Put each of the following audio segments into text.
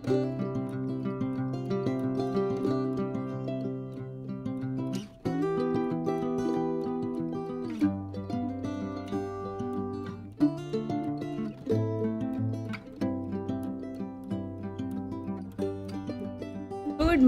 Good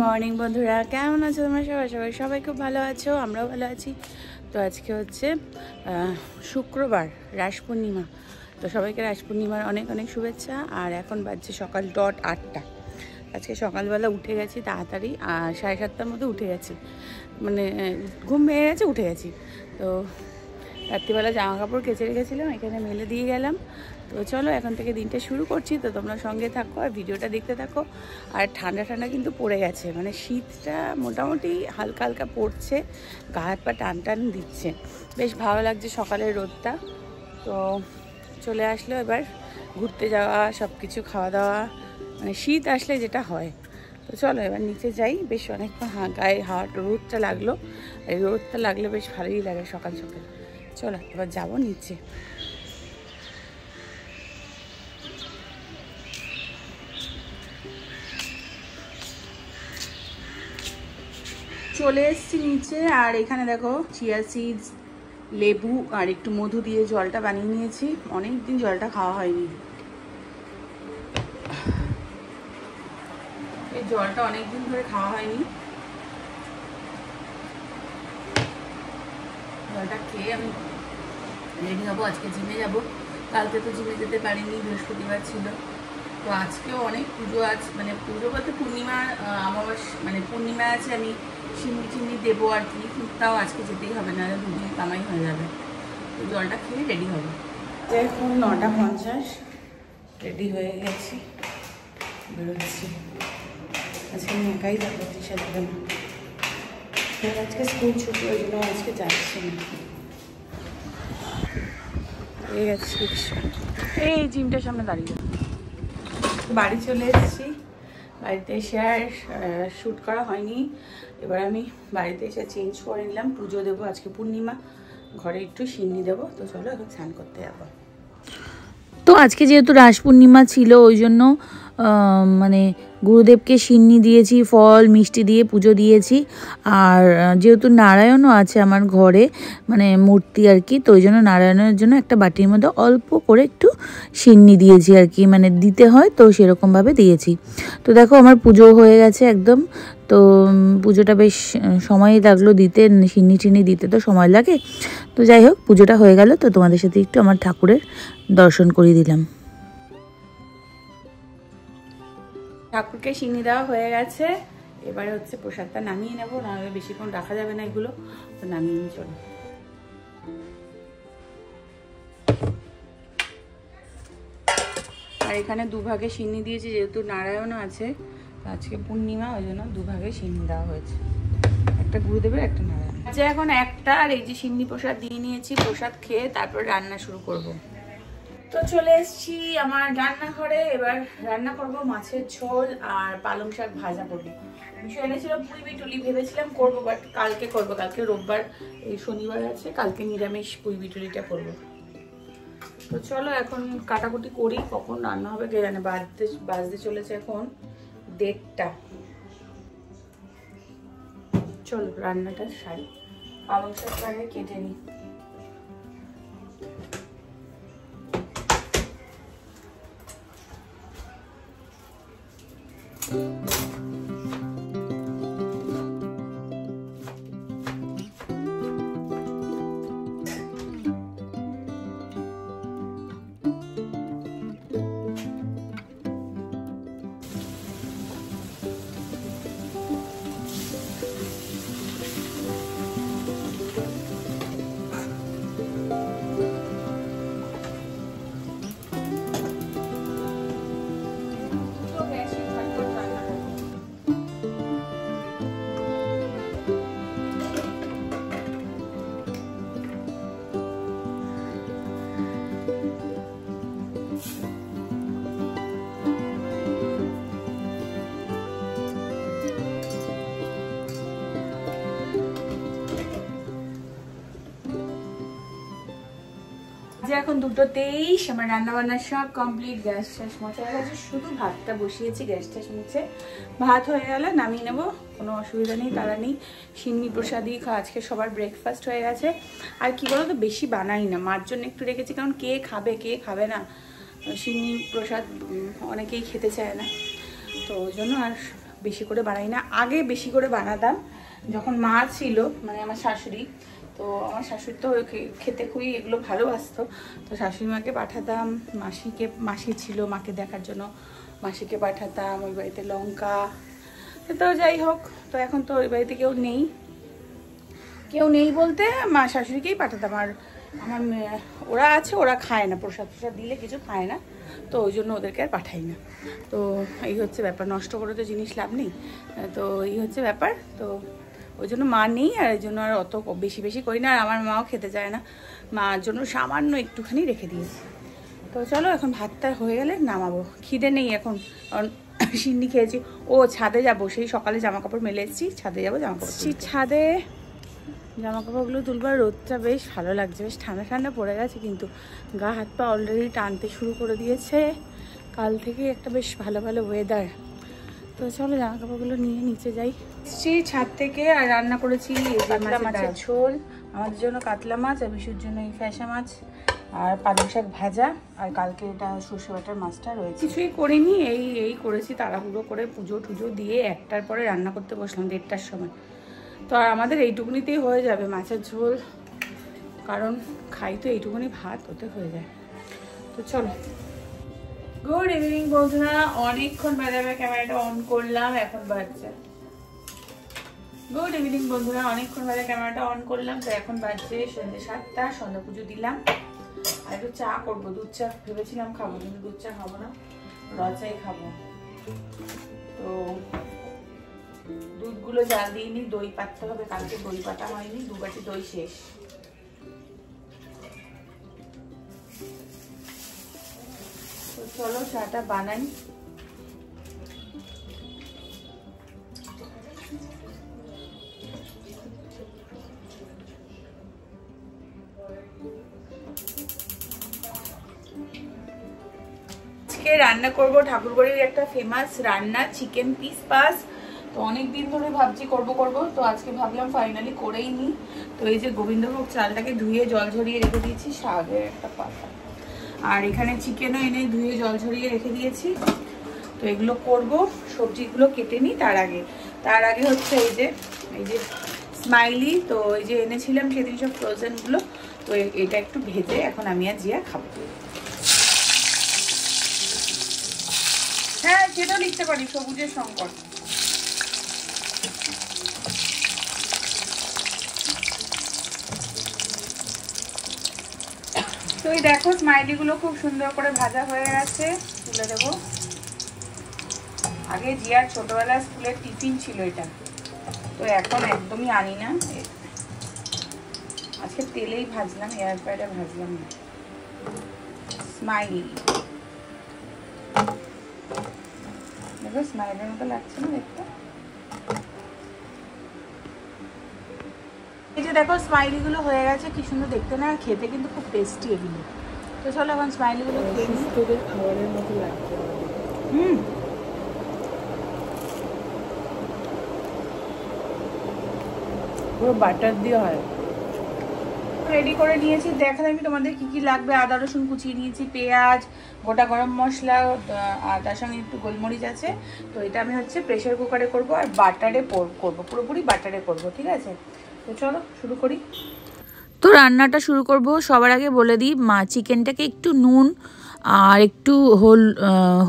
morning বন্ধুরা, কেমন আছো তোমরা? সবাই খুব ভালো আছো, আমরাও ভালো আছি। তো আজকে হচ্ছে শুক্রবার, রাস পূর্ণিমা। তো সবাইকে রাস পূর্ণিমার অনেক অনেক শুভেচ্ছা। আর এখন বাজছে সকাল 8:00। আজকে সকালবেলা উঠে গেছি তাড়াতাড়ি, আর 7:30টার মধ্যে উঠে গেছি, মানে ঘুম ভেঙে গেছে, উঠে গেছি। তো রাত্রিবেলা জামা কাপড় কেচে রেখেছিলাম, এখানে মেলে দিয়ে গেলাম। তো চলো এখন থেকে দিনটা শুরু করছি। তো তোমরা সঙ্গে থাকো আর ভিডিওটা দেখতে থাকো। আর ঠান্ডা ঠান্ডা কিন্তু পড়ে গেছে, মানে শীতটা মোটামুটি হালকা হালকা পড়ছে, গা হাত পা টান টান দিচ্ছে, বেশ ভালো লাগছে সকালের রোদটা। তো চলে আসলো এবার ঘুরতে যাওয়া, সব কিছু খাওয়া দাওয়া, মানে শীত আসলে যেটা হয়। তো চলো এবার নিচে যাই। বেশ অনেকক্ষণ গায়ে রোদটা লাগলো, এই রোদটা লাগলে বেশ ভালোই লাগে সকাল সকাল। চলো এবার যাবো নিচে। চলে এসছি নিচে, আর এখানে দেখো চিয়া সিডস, লেবু আর একটু মধু দিয়ে জলটা বানিয়ে নিয়েছি। অনেক দিন জলটা খাওয়া হয়নি, এই জলটা অনেক দিন ধরে খাওয়া হয়নি। জলটা খেয়ে আমি রেডি হবো, আজকে জিমে যাব। কালকে তো জিমে যেতে পারিনি, বৃহস্পতিবার ছিল। তো আজকেও অনেক পুজো আছে, মানে পুজো বলতে পূর্ণিমা, মানে পূর্ণিমা আছে, আমি সিন্নি টিন্নি দেবো আর কি, তাও আজকে যেতেই হবে, না দুদিন কামাই হয়ে যাবে। তো জলটা খেয়ে রেডি হবে। এখন 9:50, রেডি হয়ে গেছি, বেরোচ্ছি। আজকে আমি একাই যাবো, দিশা যাবে না, আজকে স্কুল ছুটি, ওই জন্য আজকে যাচ্ছি না। এই জিমটার সামনে দাঁড়িয়ে বাড়ি চলে এসেছি। বাড়িতে এসে আর শ্যুট করা হয়নি। এবার আমি বাড়িতে এসে চেঞ্জ করে নিলাম, পুজো দেবো, আজকে পূর্ণিমা, ঘরে একটু সিন্নি দেবো। তো চলো এখন স্নান করতে যাবো। তো আজকে যেহেতু রাস পূর্ণিমা ছিল, ওই জন্য মানে গুরুদেবকে সিন্নি দিয়েছি, ফল মিষ্টি দিয়ে পুজো দিয়েছি। আর যেহেতু নারায়ণও আছে আমার ঘরে, মানে মূর্তি আর কি, তো ওই জন্য নারায়ণের জন্য একটা বাটির মধ্যে অল্প করে একটু সিন্নি দিয়েছি আর কি, মানে দিতে হয় তো সেরকমভাবে দিয়েছি। তো দেখো আমার পুজো হয়ে গেছে একদম। তো পুজোটা বেশ সময়ই লাগলো দিতে, সিন্নি টিন্নি দিতে তো সময় লাগে। তো যাই হোক, পুজোটা হয়ে গেল। তো তোমাদের সাথে একটু আমার ঠাকুরের দর্শন করিয়ে দিলাম। ঠাকুরকে সিন্নি দেওয়া হয়ে গেছে, এবারে হচ্ছে প্রসাদটা নামিয়ে নেবো, নাহলে বেশিক্ষণ রাখা যাবে না এগুলো। তো নামিয়ে নিয়ে চলো। আর এখানে দুভাগে সিন্নি দিয়েছি, যেহেতু নারায়ণও আছে, আজকে পূর্ণিমা, ওই জন্য দুভাগে সিন্নি দেওয়া হয়েছে, একটা গুরুদেবের একটা নারায়ণ। আচ্ছা এখন একটা, আর এই যে সিন্নি প্রসাদ দিয়ে নিয়েছি, প্রসাদ খেয়ে তারপর রান্না শুরু করব। তো চলে এসেছি আমার রান্নাঘরে, এবার রান্না করব মাছের ঝোল আর পালং শাক ভাজা করবো। মিশু এনেছিল পুঁই বিটুলি, ভেবেছিলাম করবো, বাট কালকে করবো, কালকে রোববার, এই শনিবার আছে, কালকে নিরামিষ পুঁই বিটুলিটা করবো। তো চলো এখন কাটাকুটি করি, কখন রান্না হবে কে জানে, বাজতে চলেছে এখন 1:30। চলো রান্নাটা সারি, পালং শাকটা আগে কেটে নিই। এখন 2:23, আমার রান্নাবান্না সব কমপ্লিট, গ্যাস ট্যাস মোছা হয়ে গেছে, শুধু ভাতটা বসিয়েছি, গ্যাস ট্যাস মুছে ভাত হয়ে গেলে নামিয়ে নেবো, কোনো অসুবিধা নেই, তারা নেই। সিন্নি প্রসাদই আজকে সবার ব্রেকফাস্ট হয়ে গেছে। আর কি বলো তো, বেশি বানাই না, মার জন্য একটু রেখেছি, কারণ কে খাবে না, সিন্নি প্রসাদ অনেকেই খেতে চায় না, তো ওই জন্য আর বেশি করে বানাই না। আগে বেশি করে বানাতাম যখন মা ছিল, মানে আমার শাশুড়ি, তো আমার শাশুড়ি তো খেতে খুবই এগুলো ভালোবাসতো, তো শাশুড়ি মাকে পাঠাতাম, মাসি ছিল মাকে দেখার জন্য, মাসিকে পাঠাতাম ওই বাড়িতে লঙ্কা। তো যাই হোক, তো এখন তো ওই বাড়িতে কেউ নেই বলতে মা শাশুড়িকেই পাঠাতাম। আর আমার ওরা আছে, ওরা খায় না, প্রসাদ দিলে কিছু খায় না, তো ওই জন্য ওদেরকে আর পাঠাই না। তো এই হচ্ছে ব্যাপার, নষ্ট করে তো জিনিস লাভ নেই, তো এই হচ্ছে ব্যাপার। তো ওই জন্য মা নেই, আর এই জন্য আর অত বেশি করি না। আর আমার মাও খেতে চায় না, মার জন্য সামান্য একটুখানি রেখে দিয়েছি। তো চলো এখন ভাতটা হয়ে গেলে নামাবো, খিদে নেই এখন, কারণ সিন্নি খেয়েছি। ও ছাদে যাবো, সেই সকালে জামা কাপড় মেলে এসেছি, ছাদে যাবো জামা কাপড়, ছাদে জামা কাপড়গুলো তুলবার, রোদটা বেশ ভালো লাগছে, বেশ ঠান্ডা পড়ে গেছে, কিন্তু গা হাত পা অলরেডি টানতে শুরু করে দিয়েছে, কাল থেকে একটা বেশ ভালো ওয়েদার। তো চলো জামা কাপড়গুলো নিয়ে নিচে যাই। ছাদ থেকে আর রান্না করেছি কাতলা মাছের ঝোল, আমাদের জন্য কাতলা মাছ, আর বিশুর জন্য এই ফ্যাসা মাছ, আর পালং শাক ভাজা, আর কালকে এটা সর্ষে বাটার মাছটা রয়েছে। কিছুই করিনি, এই করেছি তাড়াহুড়ো করে, পুজো টুজো দিয়ে 1টার পরে রান্না করতে বসলাম, 1:30টার সময়। তো আর আমাদের এইটুকুনিতেই হয়ে যাবে মাছের ঝোল, কারণ খাই তো এইটুকুনি ভাত, ওতে হয়ে যায়। তো চলো, গুড ইভিনিং বন্ধুরা, অনেকক্ষণ বাজে আমি ক্যামেরাটা অন করলাম, এখন বাজছে গুড ইভিনিং বন্ধুরা, অনেকক্ষণ বাজে ক্যামেরাটা অন করলাম, তো এখন বাজছে সন্ধ্যে 7টা, সন্ধ্যা পুজো দিলাম। আর একটু চা করবো, দুধ চা ভেবেছিলাম খাবো, কিন্তু দুধ চা খাবো না, র চাই খাবো। তো দুধগুলো জাল দিইনি, দই পাততে হবে, কালকে দই পাতা হয়নি, 2 বাটি দই শেষ। তো চলো চাটা বানাই। আজকে রান্না করবো ঠাকুরবাড়ির একটা ফেমাস রান্না, চিকেন পিস পাস। তো অনেকদিন ধরে ভাবছি করব, তো আজকে ভাবলাম ফাইনালি করেই নি। তো এই যে গোবিন্দভোগ চালটাকে ধুয়ে জল ঝরিয়ে রেখে দিয়েছি, শাকের একটা পাতা, আর এখানে চিকেনও এনে ধুয়ে জল ঝরিয়ে রেখে দিয়েছি। তো এগুলো করব, সবজিগুলো কেটে নিই তার আগে হচ্ছে এই যে স্মাইলি, তো এই যে এনেছিলাম সেদিন সব ফ্রোজেনগুলো, তো এটা একটু ভেজে এখন আমি আর জিয়া খাবো। হ্যাঁ সেটাও লিখতে পারি, সবুজের সংকট। তো এই দেখো স্মাইলিগুলো খুব সুন্দর করে ভাজা হয়ে গেছে, তুলে দেবো। আগে জিয়ার ছোটবেলায় স্কুলের টিফিন ছিল এটা, তো এখন একদমই আনি না, আজকে তেলেই ভাজলাম, এয়ার ফ্রায়ারে ভাজলাম না। স্মাইলি দেখো, স্মাইলের মতো লাগছে না দেখতে। এই যে দেখো স্মাইলিগুলো হয়ে গেছে, কি সুন্দর দেখতে না, আর খেতে কিন্তু খুব টেস্টি এগুলো। তো চলো এখন স্মাইলিগুলো খেয়ে নিই, তোদের খাবারের মতো লাগছে। পুরো বাটার দিয়ে হয়। রেডি করে নিয়েছি, দেখালে আমি তোমাদের কি কি লাগবে। আদা রসুন কুচিয়ে নিয়েছি, পেঁয়াজ, গোটা গরম মশলা, আর তার সঙ্গে একটু গোলমরিচ আছে। তো এটা আমি হচ্ছে প্রেসার কুকারে করব, আর বাটারে করব, পুরোপুরি বাটারে করব, ঠিক আছে। তো চলো শুরু করি। তো রান্নাটা শুরু করব। সবার আগে বলে দিই, চিকেনটাকে একটু নুন আর একটু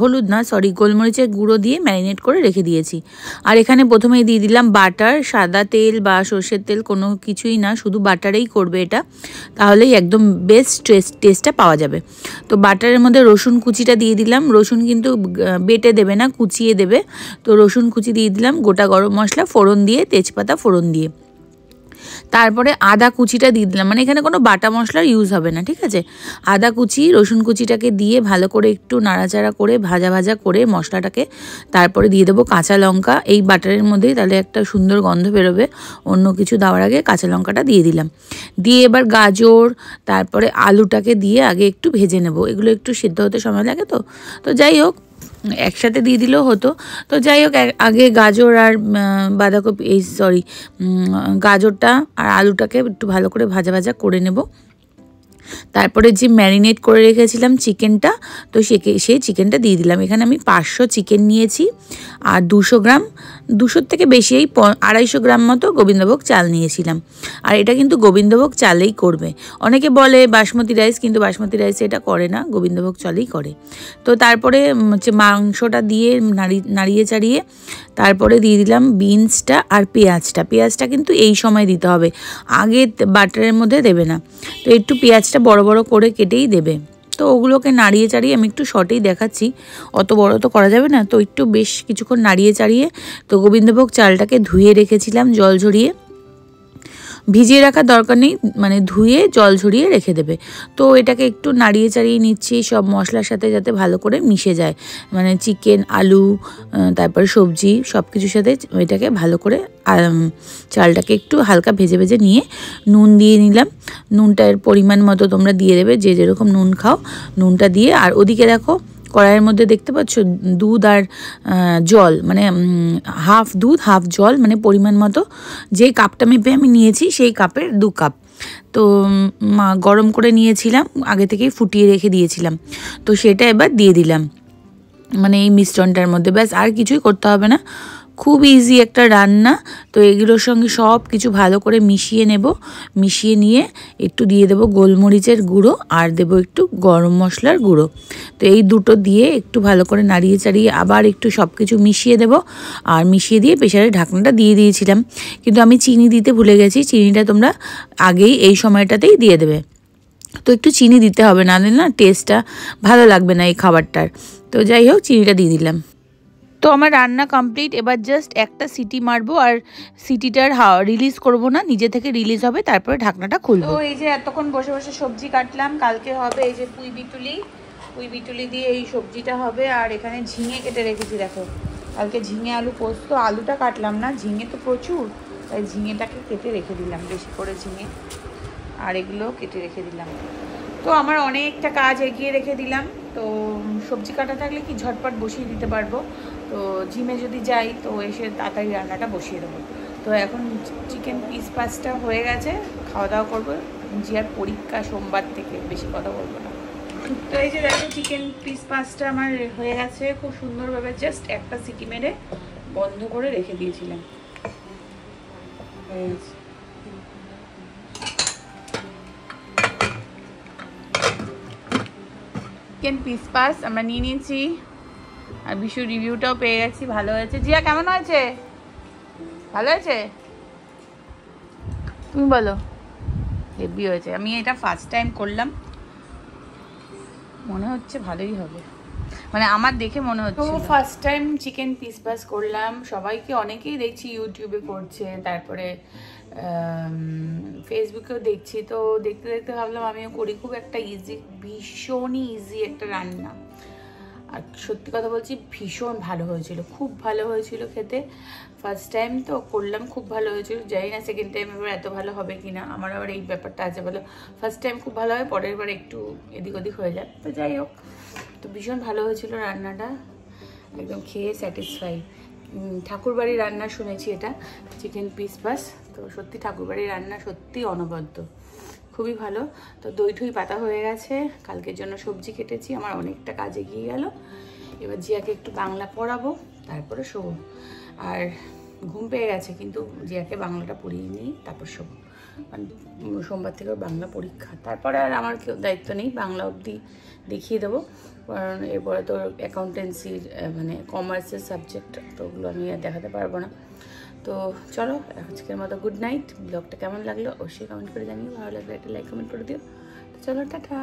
হলুদ না সরি গোলমরিচের গুঁড়ো দিয়ে ম্যারিনেট করে রেখে দিয়েছি। আর এখানে প্রথমেই দিয়ে দিলাম বাটার, সাদা তেল বা সর্ষের তেল কোনো কিছুই না, শুধু বাটারেই করবে এটা, তাহলেই একদম বেস্ট টেস্টটা পাওয়া যাবে। তো বাটারের মধ্যে রসুন কুচিটা দিয়ে দিলাম, রসুন কিন্তু বেটে দেবে না, কুচিয়ে দেবে। তো রসুন কুচি দিয়ে দিলাম, গোটা গরম মশলা ফোড়ন দিয়ে, তেজপাতা ফোড়ন দিয়ে, তারপরে আদা কুচিটা দিয়ে দিলাম, মানে এখানে কোনো বাটা মশলার ইউজ হবে না, ঠিক আছে। আদা কুচি রসুন কুচিটাকে দিয়ে ভালো করে একটু নাড়াচাড়া করে ভাজা ভাজা করে মশলাটাকে তারপরে দিয়ে দেবো কাঁচা লঙ্কা এই বাটারের মধ্যেই, তাহলে একটা সুন্দর গন্ধ বেরোবে। অন্য কিছু দেওয়ার আগে কাঁচা লঙ্কাটা দিয়ে দিলাম, দিয়ে এবার গাজর তারপরে আলুটাকে দিয়ে আগে একটু ভেজে নেব। এগুলো একটু সিদ্ধ হতে সময় লাগে, তো যাই হোক একসাথে দিয়ে দিলেও হতো। তো যাই হোক আগে গাজর আর বাঁধাকপি গাজরটা আর আলুটাকে একটু ভালো করে ভাজা ভাজা করে নেব। তারপরে যে ম্যারিনেট করে রেখেছিলাম চিকেনটা, তো সেই চিকেনটা দিয়ে দিলাম। এখানে আমি 500 চিকেন নিয়েছি আর 200 গ্রাম, 200 থেকে বেশি এই 250 গ্রাম মতো গোবিন্দভোগ চাল নিয়েছিলাম। আর এটা কিন্তু গোবিন্দভোগ চালেই করবে। অনেকে বলে বাসমতি রাইস, কিন্তু বাসমতি রাইসে এটা করে না, গোবিন্দভোগ চালেই করে। তো তারপরে হচ্ছে মাংসটা দিয়ে নাড়িয়ে চাড়িয়ে তারপরে দিয়ে দিলাম বিনসটা আর পেঁয়াজটা কিন্তু এই সময় দিতে হবে, আগে বাটারের মধ্যে দেবে না। তো একটু পেঁয়াজটা বড় বড় করে কেটেই দেবে। তো ওগুলোকে নাড়িয়ে চাড়িয়ে আমি একটু শর্টেই দেখাচ্ছি, অত বড় তো করা যাবে না। তো একটু বেশ কিছুক্ষণ নাড়িয়ে চাড়িয়ে তো গোবিন্দভোগ চালটাকে ধুয়ে রেখেছিলাম জল ঝরিয়ে, ভিজিয়ে রাখার দরকার নেই, মানে ধুয়ে জল ঝরিয়ে রেখে দেবে। তো এটাকে একটু নাড়িয়ে চাড়িয়ে নিচ্ছি সব মশলার সাথে, যাতে ভালো করে মিশে যায়, মানে চিকেন আলু তারপরে সবজি সব কিছুর সাথে এটাকে ভালো করে চালটাকে একটু হালকা ভেজে ভেজে নিয়ে নুন দিয়ে নিলাম। নুনটার পরিমাণ মতো তোমরা দিয়ে দেবে, যে যেরকম নুন খাও নুনটা দিয়ে। আর ওদিকে দেখো কড়াইয়ের মধ্যে দেখতে পাচ্ছ দুধ আর জল, মানে হাফ দুধ হাফ জল, মানে পরিমাণ মতো যে কাপটা মেপে আমি নিয়েছি সেই কাপের 2 কাপ। তো গরম করে নিয়েছিলাম, আগে থেকেই ফুটিয়ে রেখে দিয়েছিলাম। তো সেটা এবার দিয়ে দিলাম মানে এই মিশ্রণটার মধ্যে, ব্যাস আর কিছুই করতে হবে না, খুব ইজি একটা রান্না। তো এগুলোর সঙ্গে সব কিছু ভালো করে মিশিয়ে নেব, মিশিয়ে নিয়ে একটু দিয়ে দেবো গোলমরিচের গুঁড়ো আর দেবো একটু গরম মশলার গুঁড়ো। তো এই দুটো দিয়ে একটু ভালো করে নাড়িয়ে চাড়িয়ে আবার একটু সব কিছু মিশিয়ে দেব। আর মিশিয়ে দিয়ে প্রেসারের ঢাকনাটা দিয়ে দিয়েছিলাম, কিন্তু আমি চিনি দিতে ভুলে গেছি। চিনিটা তোমরা আগেই এই সময়টাতেই দিয়ে দেবে। তো একটু চিনি দিতে হবে, না দিলে না টেস্টটা ভালো লাগবে না এই খাবারটার। তো যাই হোক চিনিটা দিয়ে দিলাম। তো আমার রান্না কমপ্লিট, এবার জাস্ট একটা সিটি মারবো, আর সিটিটার রিলিজ করব না, নিজে থেকে রিলিজ হবে, তারপরে ঢাকনাটা খুলবো। তো এই যে এতক্ষণ বসে বসে সবজি কাটলাম, কালকে হবে এই যে পুঁই বিটুলি দিয়ে এই সবজিটা হবে। আর এখানে ঝিঙে কেটে রেখেছি দেখো, কালকে ঝিঙে আলু পোস্ত, আলুটা কাটলাম না, ঝিঙে তো প্রচুর, তাই ঝিঙেটাকে কেটে রেখে দিলাম, বেশি করে ঝিঙে, আর এগুলো কেটে রেখে দিলাম। তো আমার অনেকটা কাজ এগিয়ে রেখে দিলাম। তো সবজি কাটা থাকলে কি ঝটপট বসিয়ে দিতে পারবো। তো জিমে যদি যাই তো এসে তাড়াতাড়ি রান্নাটা বসিয়ে দেবো। তো এখন চিকেন পিস 5টা হয়ে গেছে, খাওয়া দাওয়া করবো। জিয়ার পরীক্ষা সোমবার থেকে, বেশি কথা বলবো না। তো এই যে দেখো চিকেন পিস 5টা আমার হয়ে গেছে খুব সুন্দরভাবে, জাস্ট একটা সিটি মেরে বন্ধ করে রেখে দিয়েছিলাম, হয়ে গেছে। চিকেন পিস 5 আমরা নিয়ে নিয়েছি, আর বিশু রিভিউটাও পেয়ে গেছি, ভালো হয়েছে। জিয়া কেমন হয়েছে? ভালো হয়েছে? তুমি বলো। হেভি হয়েছে, আমি এটা ফার্স্ট টাইম করলাম, মনে হচ্ছে ভালোই হবে, মানে আমার দেখে মনে হচ্ছে। তো ফার্স্ট টাইম চিকেন পিস করলাম, সবাইকে অনেকেই দেখছি ইউটিউবে করছে, তারপরে ফেসবুকেও দেখছি। তো দেখতে দেখতে ভাবলাম আমিও করি, খুব একটা ইজি, ভীষণই ইজি একটা রান্না। আর সত্যি কথা বলছি ভীষণ ভালো হয়েছিল, খুব ভালো হয়েছিল খেতে। ফার্স্ট টাইম তো করলাম, খুব ভালো হয়েছিল, জানি না সেকেন্ড টাইম এবার এত ভালো হবে কিনা। আমার আবার এই ব্যাপারটা আছে, ভালো ফার্স্ট টাইম খুব ভালো হয়, পরের বার একটু এদিক ওদিক হয়ে যায়। তো যাই হোক, তো ভীষণ ভালো হয়েছিল রান্নাটা, একদম খেয়ে স্যাটিসফাই। ঠাকুরবাড়ির রান্না শুনেছি এটা, চিকেন পিস। তো সত্যি ঠাকুরবাড়ির রান্না সত্যি অনবদ্য, খুবই ভালো। তো দই ঠই পাতা হয়ে গেছে, কালকের জন্য সবজি কেটেছি, আমার অনেকটা কাজ এগিয়ে গেল। এবার জিয়াকে একটু বাংলা পড়াবো, তারপরে শোবো। আর ঘুম পেয়ে গেছে, কিন্তু জিয়াকে বাংলাটা পড়িয়ে নিই তারপর শোবো, কারণ সোমবার থেকে বাংলা পরীক্ষা। তারপরে আর আমার কেউ দায়িত্ব নেই, বাংলা অবধি দেখিয়ে দেবো, কারণ এরপরে তো অ্যাকাউন্টেন্সির মানে কমার্সের সাবজেক্ট, তো ওগুলো আমি আর দেখাতে পারবো না। তো চলো আজকের মতো গুড নাইট। ব্লগটা কেমন লাগলো অবশ্যই কমেন্ট করে জানিও, ভালো লাগলে একটা লাইক কমেন্ট করে দিও। তো চলো টাটা।